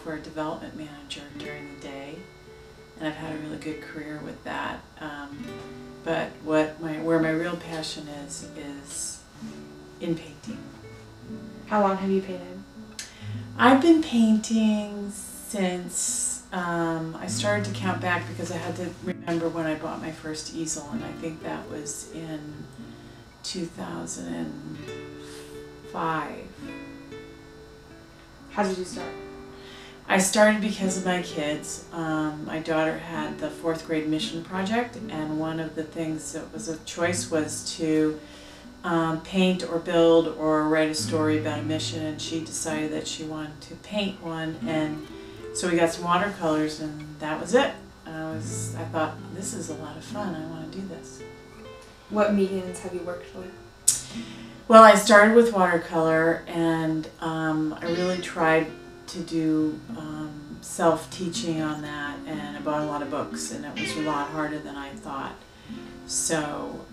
software development manager during the day, and I've had a really good career with that. But where my real passion is in painting. How long have you painted? I've been painting since I started to count back because I had to remember when I bought my first easel, and I think that was in 2005. How did you start? I started because of my kids. My daughter had the 4th grade mission project, and one of the things that was a choice was to paint or build or write a story about a mission, and she decided that she wanted to paint one, and so we got some watercolors, and that was it. I thought, this is a lot of fun, I want to do this. What mediums have you worked with? Well, I started with watercolor, and I really tried to do self-teaching on that, and I bought a lot of books, and it was a lot harder than I thought. So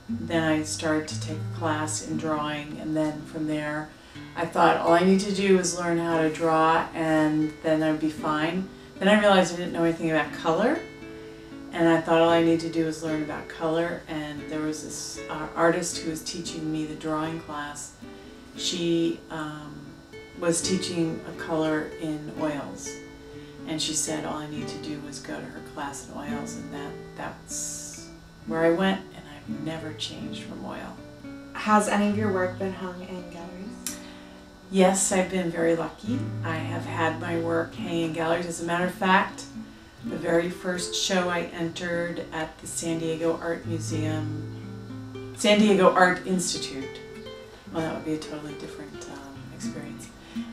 then I started to take a class in drawing, and then from there I thought all I need to do is learn how to draw, and then I'd be fine. Then I realized I didn't know anything about color, and I thought all I need to do is learn about color, and there was this artist who was teaching me the drawing class. She was teaching a color in oils, and she said all I need to do was go to her class in oils, and that's where I went, and I've never changed from oil. Has any of your work been hung in galleries? Yes, I've been very lucky. I have had my work hanging in galleries. As a matter of fact, the very first show I entered at the San Diego Art Institute, well, that would be a totally different experience,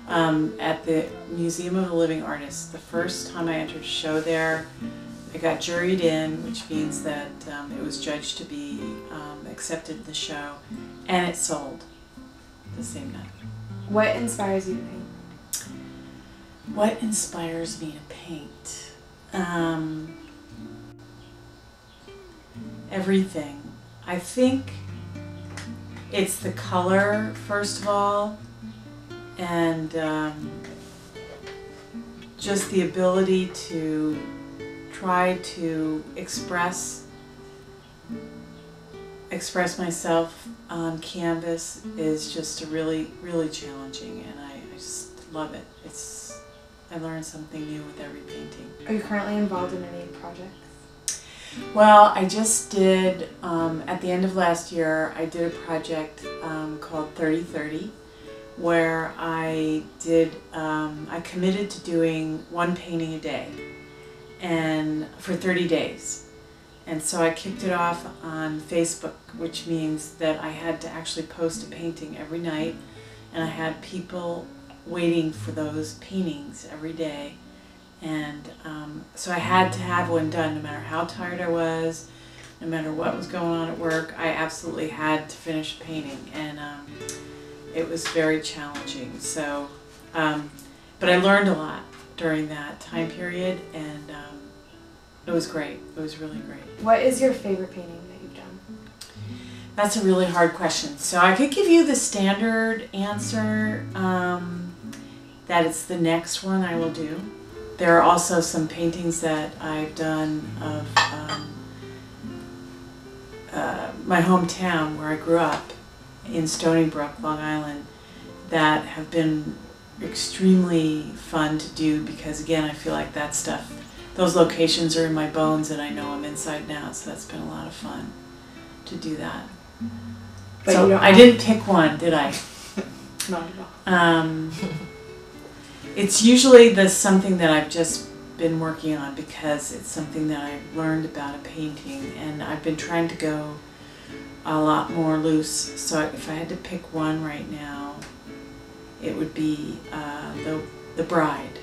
at the Museum of the Living Artists. The first time I entered a show there, I got juried in, which means that it was judged to be accepted in the show, and it sold the same night. What inspires you to paint? What inspires me to paint? Everything. I think it's the color, first of all, and just the ability to try to express myself on canvas is just really, really challenging, and I just love it. I learn something new with every painting. Are you currently involved in any projects? Well, I just did, at the end of last year, I did a project called 30/30, where I committed to doing one painting a day, and for 30 days. And so I kicked it off on Facebook, which means that I had to actually post a painting every night, and I had people waiting for those paintings every day. And so I had to have one done no matter how tired I was, no matter what was going on at work. I absolutely had to finish painting, and it was very challenging. So, but I learned a lot during that time period, and it was great. It was really great. What is your favorite painting that you've done? That's a really hard question. So I could give you the standard answer, that it's the next one I will do. There are also some paintings that I've done of my hometown where I grew up in Stony Brook, Long Island, that have been extremely fun to do because, again, I feel like that stuff, those locations are in my bones and I know I'm inside now, so that's been a lot of fun to do that. But so I didn't pick one, did I? Not at all. It's usually something that I've just been working on because it's something that I've learned about a painting, and I've been trying to go a lot more loose. So if I had to pick one right now, it would be The Bride.